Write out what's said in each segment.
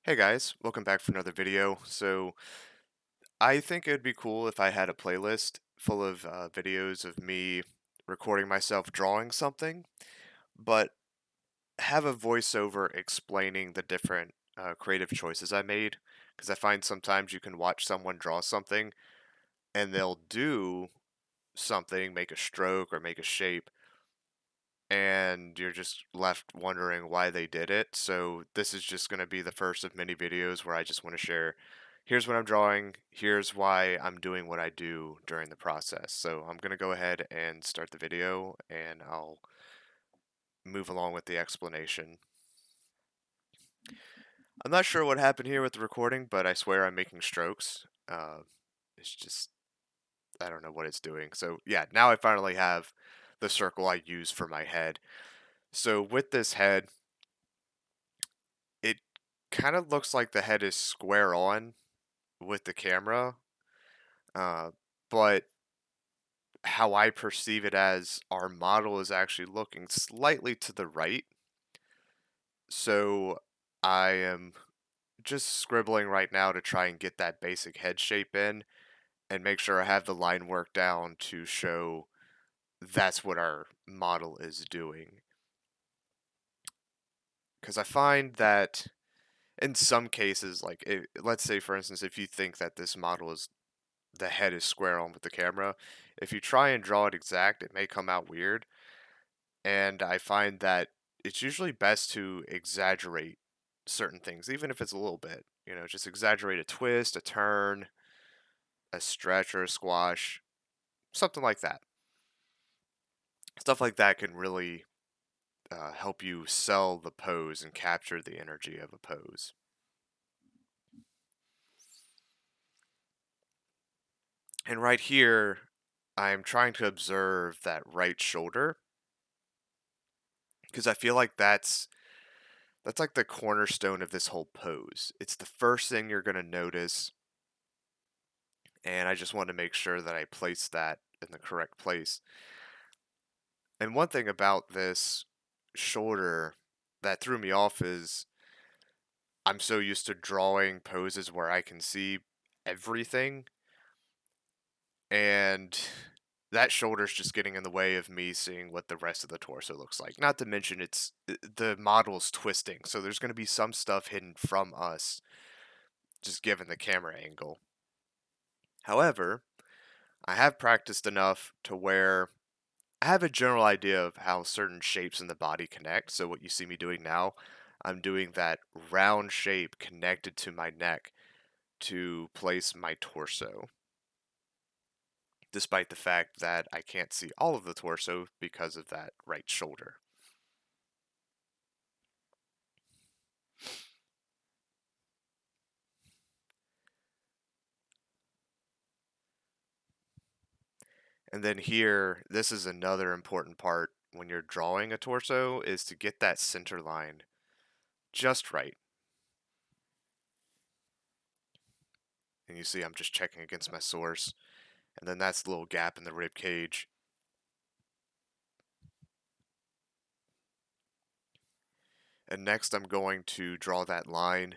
Hey guys, welcome back for another video. I think it'd be cool if I had a playlist full of videos of me recording myself drawing something, but have a voiceover explaining the different creative choices I made. Because I find sometimes you can watch someone draw something and they'll do something, make a stroke or make a shape, and you're just left wondering why they did it. So this is just going to be the first of many videos where I just want to share, here's what I'm drawing, here's why I'm doing what I do during the process. So I'm going to go ahead and start the video and I'll move along with the explanation. I'm not sure what happened here with the recording, but I swear I'm making strokes. It's just, I don't know what it's doing. So yeah, now I finally have the circle I use for my head. So with this head, it kind of looks like the head is square on with the camera, uh, but how I perceive it as our model is actually looking slightly to the right. So I am just scribbling right now to try and get that basic head shape in and make sure I have the line work down to show that's what our model is doing. Because I find that in some cases, like let's say for instance, if you think that this model is the head is square on with the camera. If you try and draw it exact, it may come out weird. And I find that it's usually best to exaggerate certain things, even if it's a little bit. Just exaggerate a twist, a turn, a stretch, or a squash, something like that. Stuff like that can really help you sell the pose and capture the energy of a pose. And right here, I'm trying to observe that right shoulder because I feel like that's like the cornerstone of this whole pose. It's the first thing you're going to notice, and I just want to make sure that I place that in the correct place. And one thing about this shoulder that threw me off is I'm so used to drawing poses where I can see everything, and that shoulder's just getting in the way of me seeing what the rest of the torso looks like. Not to mention the model's twisting, so there's going to be some stuff hidden from us just given the camera angle. However, I have practiced enough to where I have a general idea of how certain shapes in the body connect. So, what you see me doing now, I'm doing that round shape connected to my neck to place my torso, despite the fact that I can't see all of the torso because of that right shoulder. And then here, this is another important part when you're drawing a torso is to get that center line just right. And you see I'm just checking against my source. And then that's the little gap in the rib cage. And next I'm going to draw that line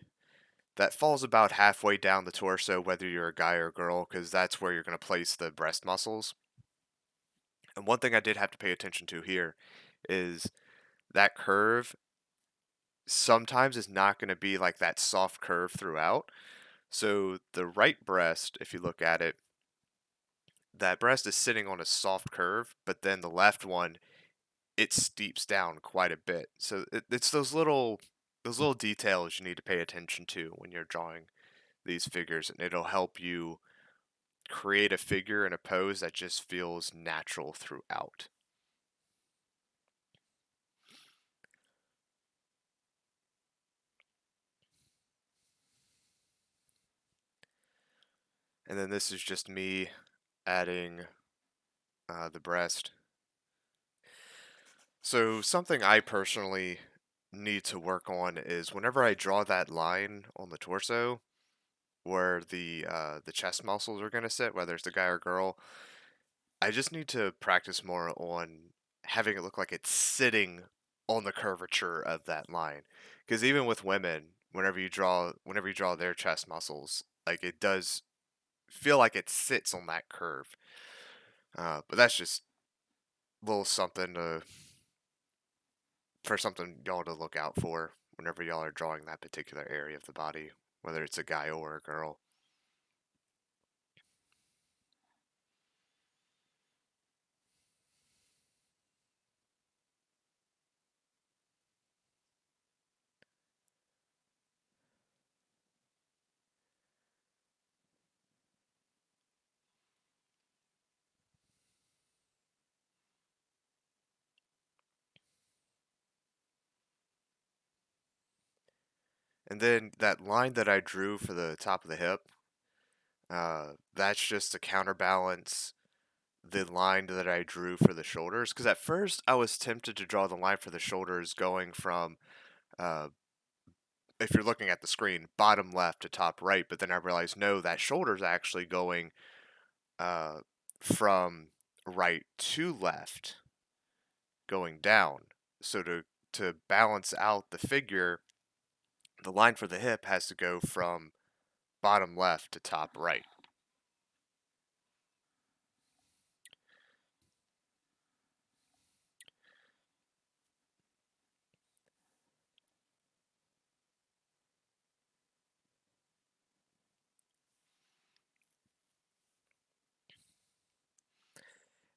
that falls about halfway down the torso, whether you're a guy or a girl, because that's where you're going to place the breast muscles. And one thing I did have to pay attention to here is that curve sometimes is not going to be like that soft curve throughout. So the right breast, if you look at it, that breast is sitting on a soft curve, but then the left one, it steeps down quite a bit. So it's those little details you need to pay attention to when you're drawing these figures, and it'll help you create a figure and a pose that just feels natural throughout. And then this is just me adding the breast. So something I personally need to work on is whenever I draw that line on the torso where the chest muscles are going to sit, whether it's the guy or girl, I just need to practice more on having it look like it's sitting on the curvature of that line. Because even with women, whenever you draw their chest muscles, like it does feel like it sits on that curve. But that's just a little something to for something y'all to look out for whenever y'all are drawing that particular area of the body, whether it's a guy or a girl. And then that line that I drew for the top of the hip, that's just to counterbalance the line that I drew for the shoulders. Because at first I was tempted to draw the line for the shoulders going from, uh, if you're looking at the screen, bottom left to top right. But then I realized no, that shoulder's actually going uh, from right to left, going down. So to balance out the figure, the line for the hip has to go from bottom left to top right.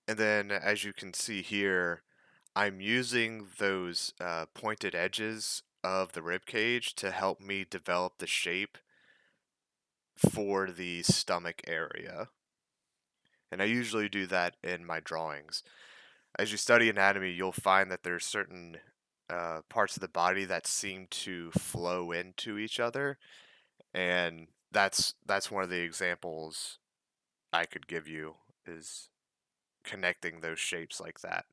And then, as you can see here, I'm using those pointed edges of the rib cage to help me develop the shape for the stomach area. And I usually do that in my drawings. As you study anatomy, you'll find that there's certain parts of the body that seem to flow into each other, and that's one of the examples I could give you is connecting those shapes like that.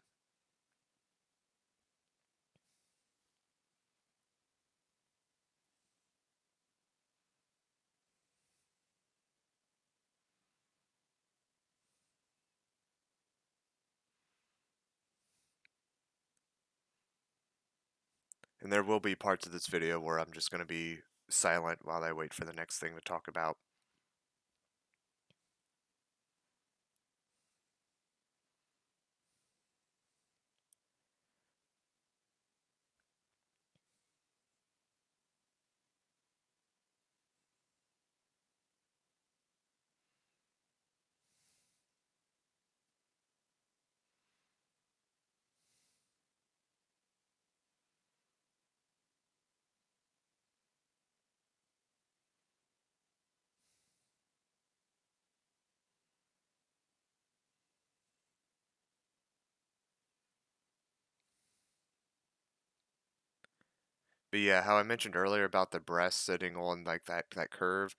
And there will be parts of this video where I'm just going to be silent while I wait for the next thing to talk about. But yeah, how I mentioned earlier about the breast sitting on like that curve,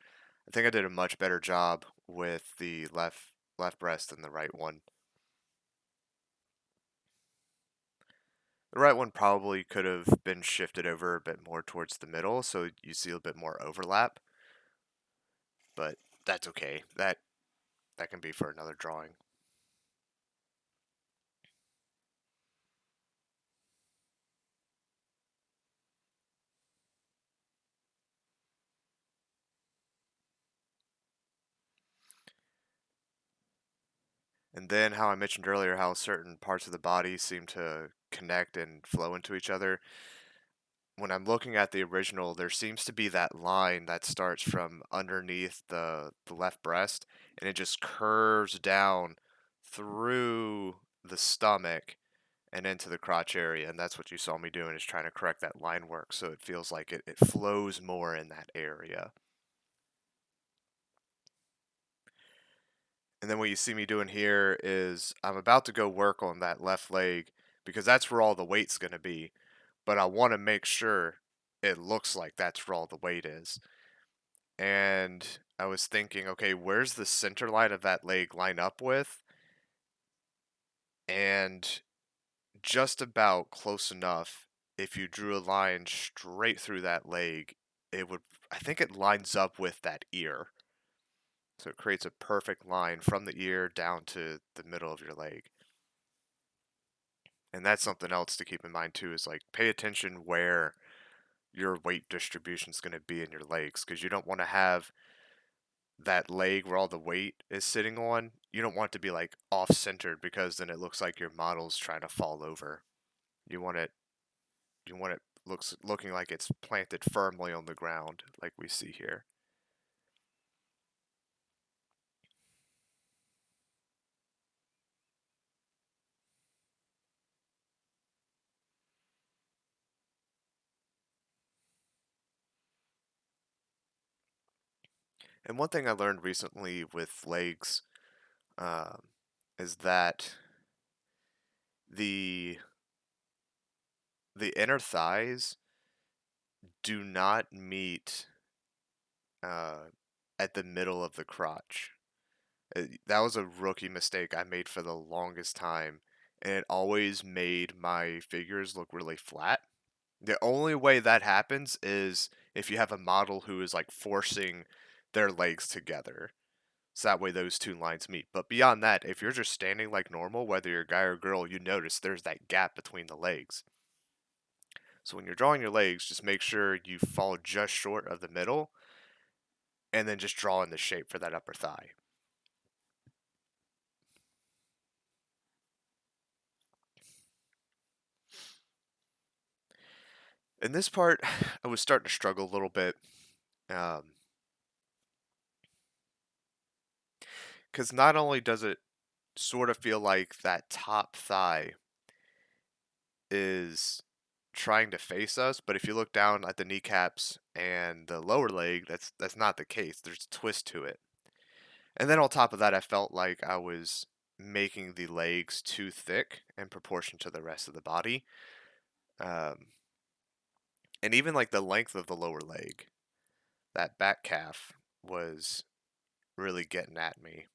I think I did a much better job with the left breast than the right one. The right one probably could have been shifted over a bit more towards the middle, so you see a bit more overlap, but that's okay. That can be for another drawing. And then how I mentioned earlier how certain parts of the body seem to connect and flow into each other. When I'm looking at the original, there seems to be that line that starts from underneath the left breast and it just curves down through the stomach and into the crotch area. And that's what you saw me doing is trying to correct that line work so it feels like it flows more in that area. And then what you see me doing here is I'm about to go work on that left leg because that's where all the weight's going to be. But I want to make sure it looks like that's where all the weight is. And I was thinking, okay, where's the center line of that leg line up with? And just about close enough. If you drew a line straight through that leg, it would, I think it lines up with that ear. So it creates a perfect line from the ear down to the middle of your leg. And that's something else to keep in mind too is like pay attention where your weight distribution is going to be in your legs, because you don't want to have that leg where all the weight is sitting on. You don't want it to be like off centered, because then it looks like your model's trying to fall over. You want it looking like it's planted firmly on the ground, like we see here. And one thing I learned recently with legs, um, is that the the inner thighs do not meet uh, at the middle of the crotch. That was a rookie mistake I made for the longest time, and it always made my figures look really flat. The only way that happens is if you have a model who is like forcing their legs together. So that way those two lines meet. But beyond that, if you're just standing like normal, whether you're a guy or girl, you notice there's that gap between the legs. So when you're drawing your legs, just make sure you fall just short of the middle, and then just draw in the shape for that upper thigh. In this part, I was starting to struggle a little bit, because not only does it sort of feel like that top thigh is trying to face us, but if you look down at the kneecaps and the lower leg, that's not the case. There's a twist to it. And then on top of that, I felt like I was making the legs too thick in proportion to the rest of the body. Um, and even like the length of the lower leg, that back calf was really getting at me.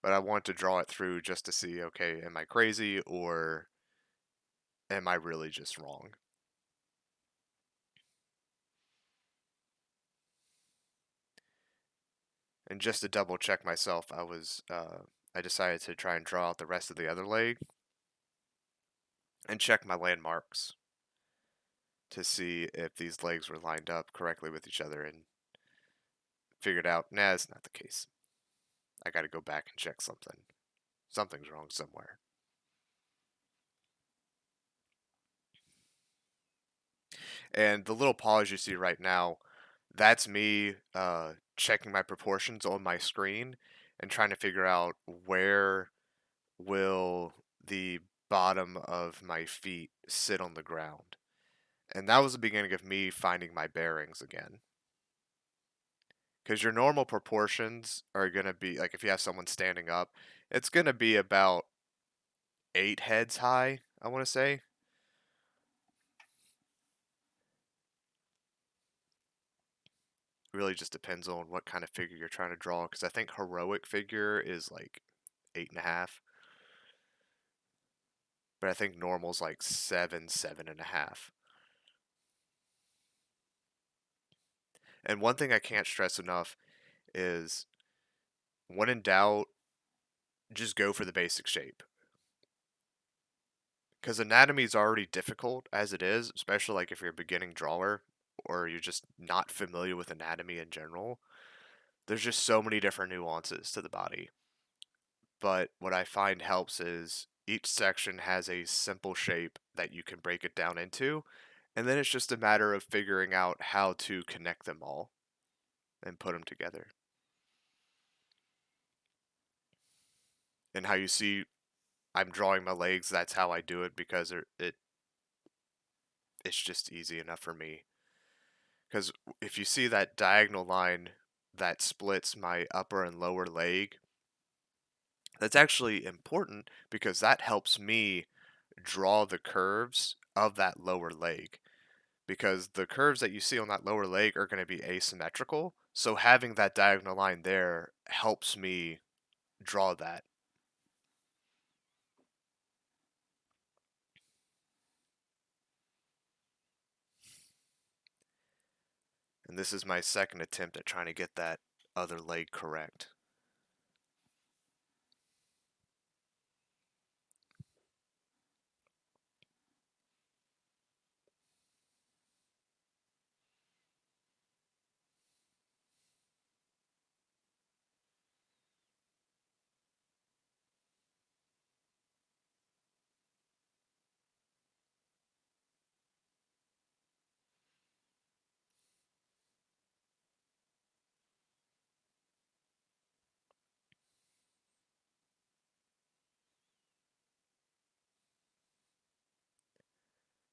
But I wanted to draw it through just to see, okay, am I crazy or am I really just wrong? And just to double check myself, I decided to try and draw out the rest of the other leg and check my landmarks to see if these legs were lined up correctly with each other, and figured out, nah, that's not the case. I got to go back and check something. Something's wrong somewhere. And the little pause you see right now, that's me checking my proportions on my screen and trying to figure out where will the bottom of my feet sit on the ground. And that was the beginning of me finding my bearings again. Because your normal proportions are going to be, like if you have someone standing up, it's going to be about 8 heads high, I want to say. Really just depends on what kind of figure you're trying to draw. Because I think heroic figure is like 8.5. But I think normal's like 7, 7.5. And one thing I can't stress enough is, when in doubt, just go for the basic shape. Because anatomy is already difficult as it is, especially like if you're a beginning drawer or you're just not familiar with anatomy in general. There's just so many different nuances to the body. But what I find helps is each section has a simple shape that you can break it down into, and then it's just a matter of figuring out how to connect them all and put them together. And how you see I'm drawing my legs, that's how I do it, because it's just easy enough for me. Because if you see that diagonal line that splits my upper and lower leg, that's actually important because that helps me draw the curves of that lower leg. Because the curves that you see on that lower leg are going to be asymmetrical. So having that diagonal line there helps me draw that. And this is my second attempt at trying to get that other leg correct.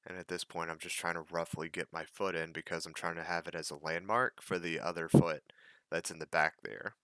And at this point, I'm just trying to roughly get my foot in because I'm trying to have it as a landmark for the other foot that's in the back there.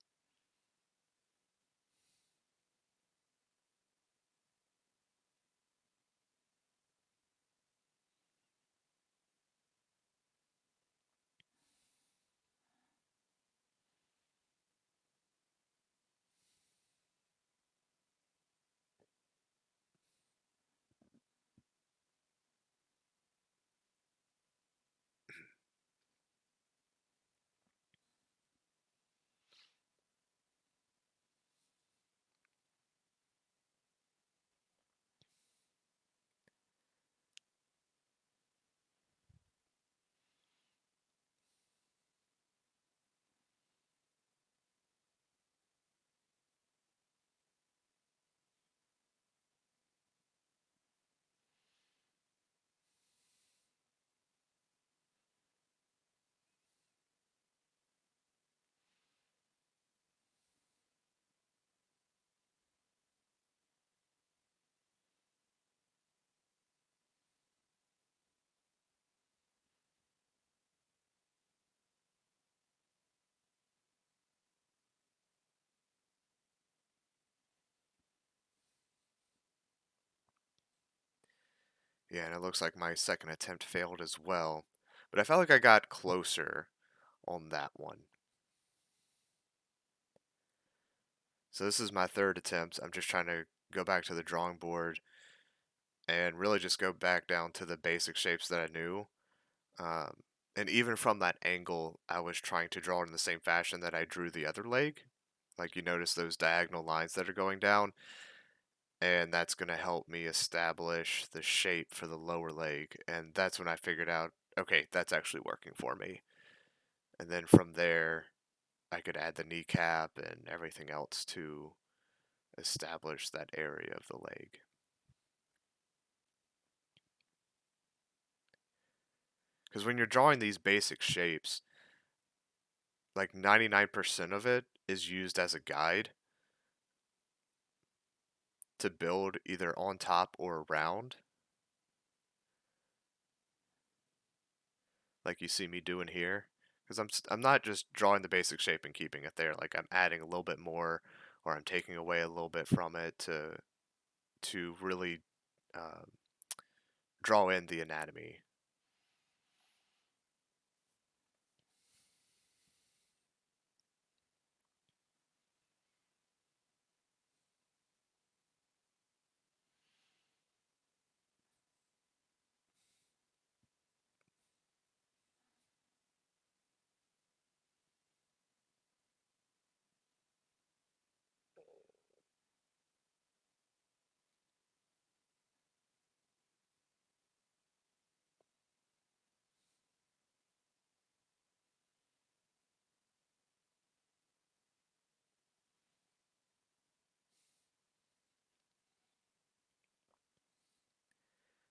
Yeah, and it looks like my second attempt failed as well. But I felt like I got closer on that one. So this is my third attempt. I'm just trying to go back to the drawing board and really just go back down to the basic shapes that I knew. Um, and even from that angle, I was trying to draw it in the same fashion that I drew the other leg. Like you notice those diagonal lines that are going down, and that's going to help me establish the shape for the lower leg. And that's when I figured out, okay, that's actually working for me. And then from there, I could add the kneecap and everything else to establish that area of the leg. Because when you're drawing these basic shapes, like 99% of it is used as a guide to build either on top or around, like you see me doing here. Because I'm not just drawing the basic shape and keeping it there. Like I'm adding a little bit more, or I'm taking away a little bit from it to really uh, draw in the anatomy.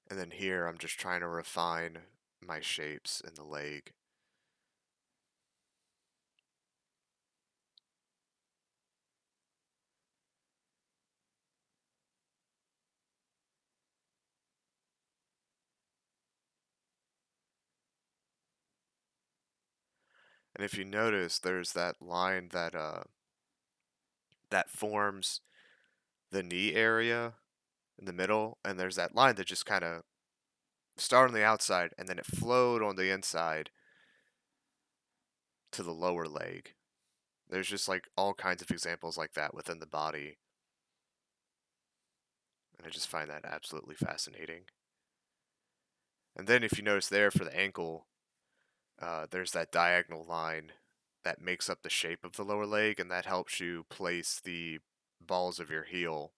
And then here I'm just trying to refine my shapes in the leg. And if you notice, there's that line that forms the knee area in the middle, and there's that line that just kind of started on the outside and then it flowed on the inside to the lower leg. There's just like all kinds of examples like that within the body, and I just find that absolutely fascinating. And then if you notice there for the ankle, there's that diagonal line that makes up the shape of the lower leg, and that helps you place the balls of your heel.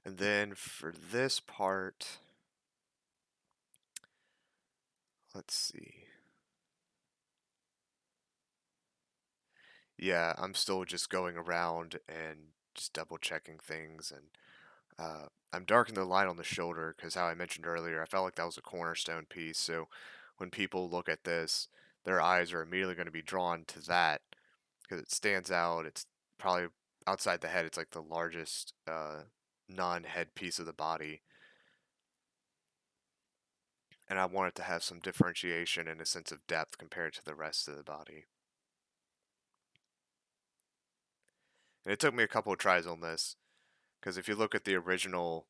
And then for this part, let's see. Yeah, I'm still just going around and just double checking things, and I'm darkening the line on the shoulder because, how I mentioned earlier, I felt like that was a cornerstone piece. So when people look at this, their eyes are immediately going to be drawn to that because it stands out. It's probably outside the head. It's like the largest non-head piece of the body, and I want it to have some differentiation and a sense of depth compared to the rest of the body. And it took me a couple of tries on this because if you look at the original,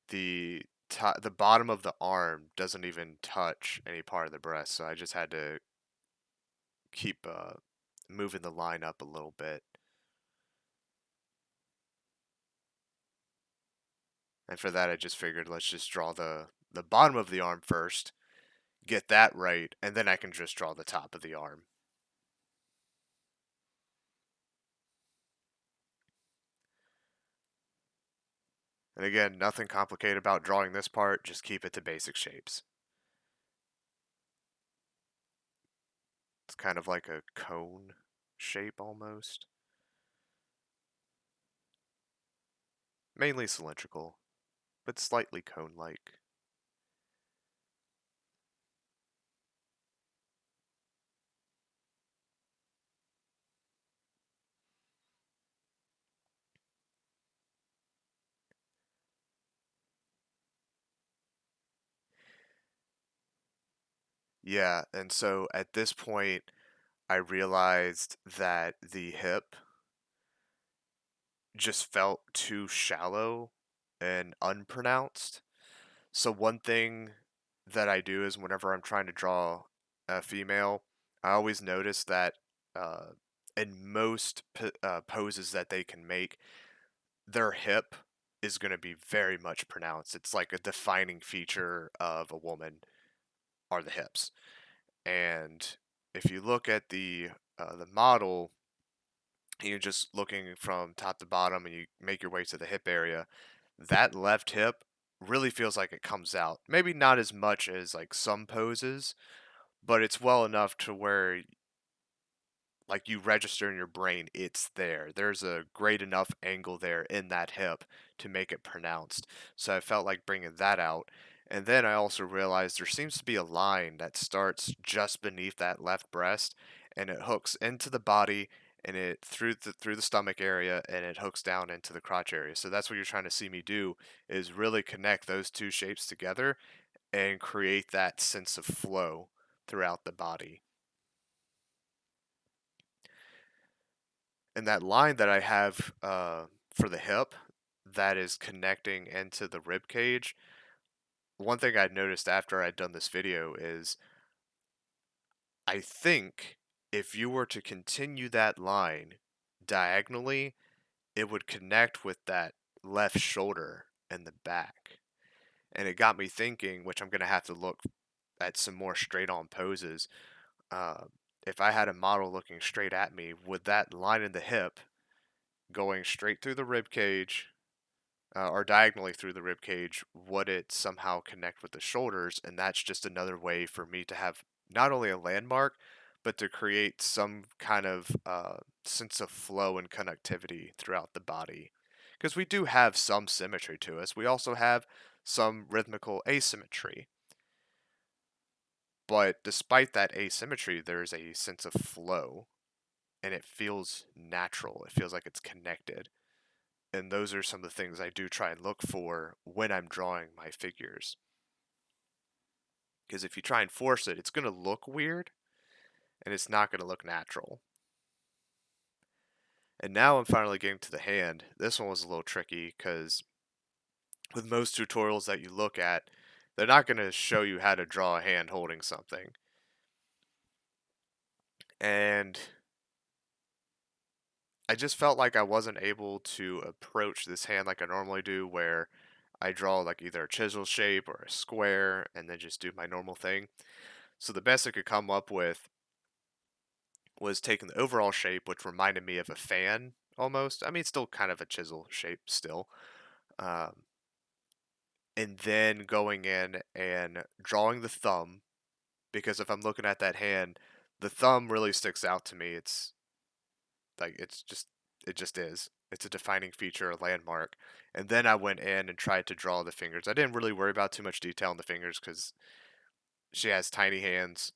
the bottom of the arm doesn't even touch any part of the breast, so I just had to keep moving the line up a little bit. And for that, I just figured let's just draw the bottom of the arm first, get that right, and then I can just draw the top of the arm. And again, nothing complicated about drawing this part, just keep it to basic shapes. It's kind of like a cone shape almost. Mainly cylindrical, but slightly cone-like. Yeah, and so at this point, I realized that the hip just felt too shallow and unpronounced. So one thing that I do is whenever I'm trying to draw a female, I always notice that uh, in most poses that they can make, their hip is going to be very much pronounced. It's like a defining feature of a woman are the hips. And if you look at the model, you're just looking from top to bottom and you make your way to the hip area, that left hip really feels like it comes out. Maybe not as much as like some poses, but it's well enough to where like you register in your brain it's there. There's a great enough angle there in that hip to make it pronounced. So I felt like bringing that out. And then I also realized there seems to be a line that starts just beneath that left breast and it hooks into the body and it through the stomach area and it hooks down into the crotch area. So that's what you're trying to see me do is really connect those two shapes together and create that sense of flow throughout the body. And that line that I have for the hip that is connecting into the rib cage, one thing I noticed after I'd done this video is I think if you were to continue that line diagonally, it would connect with that left shoulder and the back. And it got me thinking, which I'm going to have to look at some more straight on poses. Uh, if I had a model looking straight at me, would that line in the hip going straight through the rib cage or diagonally through the rib cage, would it somehow connect with the shoulders? And that's just another way for me to have not only a landmark, but to create some kind of sense of flow and connectivity throughout the body. Because we do have some symmetry to us. We also have some rhythmical asymmetry. But despite that asymmetry, there's a sense of flow and it feels natural. It feels like it's connected. And those are some of the things I do try and look for when I'm drawing my figures. Because if you try and force it, it's going to look weird and it's not going to look natural. And now I'm finally getting to the hand. This one was a little tricky because with most tutorials that you look at, they're not going to show you how to draw a hand holding something. And I just felt like I wasn't able to approach this hand like I normally do, where I draw like either a chisel shape or a square and then just do my normal thing. So the best I could come up with was taking the overall shape, which reminded me of a fan almost. I mean, it's still kind of a chisel shape still. and then going in and drawing the thumb, because if I'm looking at that hand, the thumb really sticks out to me. It's like it just is. It's a defining feature, a landmark. And then I went in and tried to draw the fingers. I didn't really worry about too much detail on the fingers because she has tiny hands,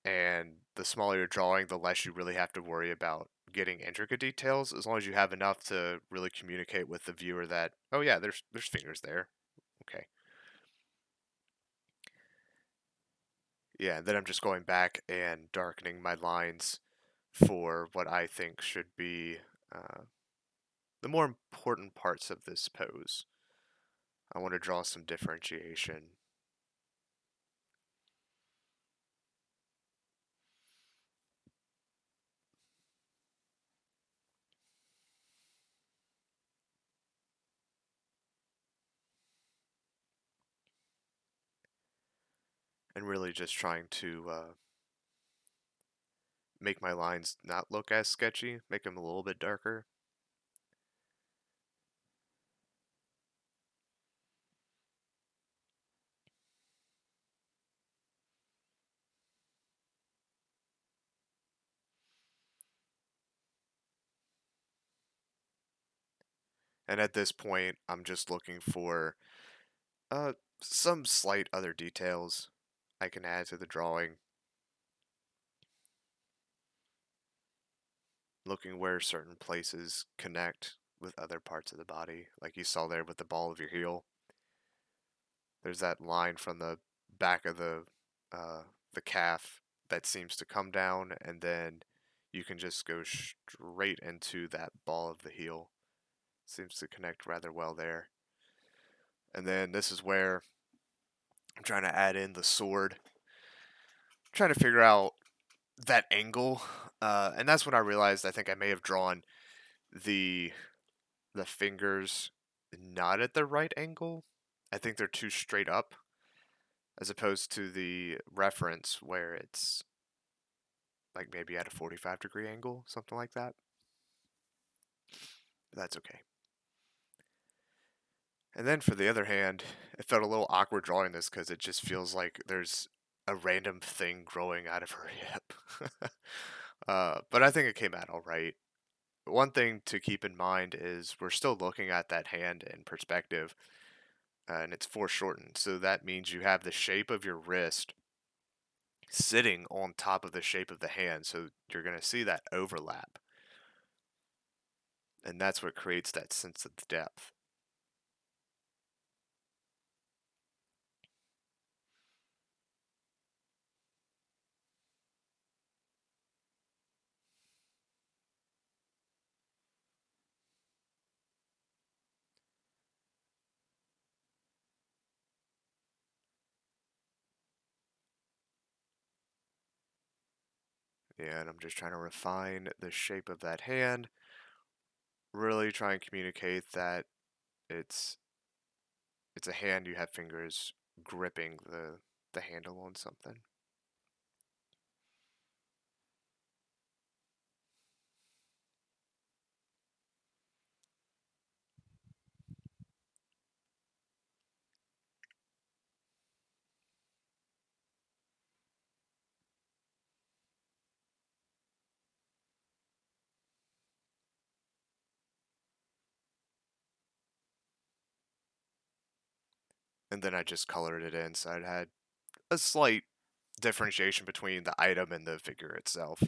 and the smaller you're drawing, the less you really have to worry about getting intricate details, as long as you have enough to really communicate with the viewer that, oh yeah, there's fingers there. Okay. Yeah, and then I'm just going back and darkening my lines for what I think should be the more important parts of this pose. I want to draw some differentiation. And really just trying to make my lines not look as sketchy, make them a little bit darker. And at this point, I'm just looking for uh, some slight other details I can add to the drawing. Looking where certain places connect with other parts of the body, like you saw there with the ball of your heel. There's that line from the back of uh, the calf that seems to come down, and then you can just go straight into that ball of the heel. Seems to connect rather well there. And then this is where I'm trying to add in the sword, trying to figure out that angle, and that's when I realized I think I may have drawn the the fingers not at the right angle. I think they're too straight up, as opposed to the reference where it's like maybe at a 45-degree angle, something like that. But that's okay. And then for the other hand, it felt a little awkward drawing this because it just feels like there's a random thing growing out of her hip. But I think it came out all right. One thing to keep in mind is we're still looking at that hand in perspective, and it's foreshortened. So that means you have the shape of your wrist sitting on top of the shape of the hand. So you're going to see that overlap. And that's what creates that sense of depth. And I'm just trying to refine the shape of that hand, really try and communicate that it's it's a hand you have fingers gripping the handle on something. And then I just colored it in so it had a slight differentiation between the item and the figure itself.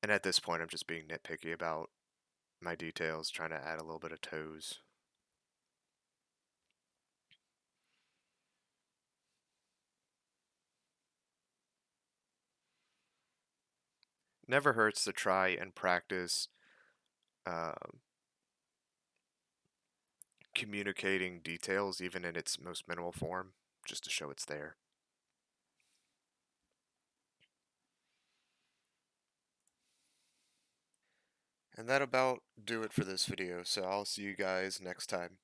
And at this point I'm just being nitpicky about my details, trying to add a little bit of toes. Never hurts to try and practice um, communicating details, even in its most minimal form, just to show it's there. And that about do it for this video, so I'll see you guys next time.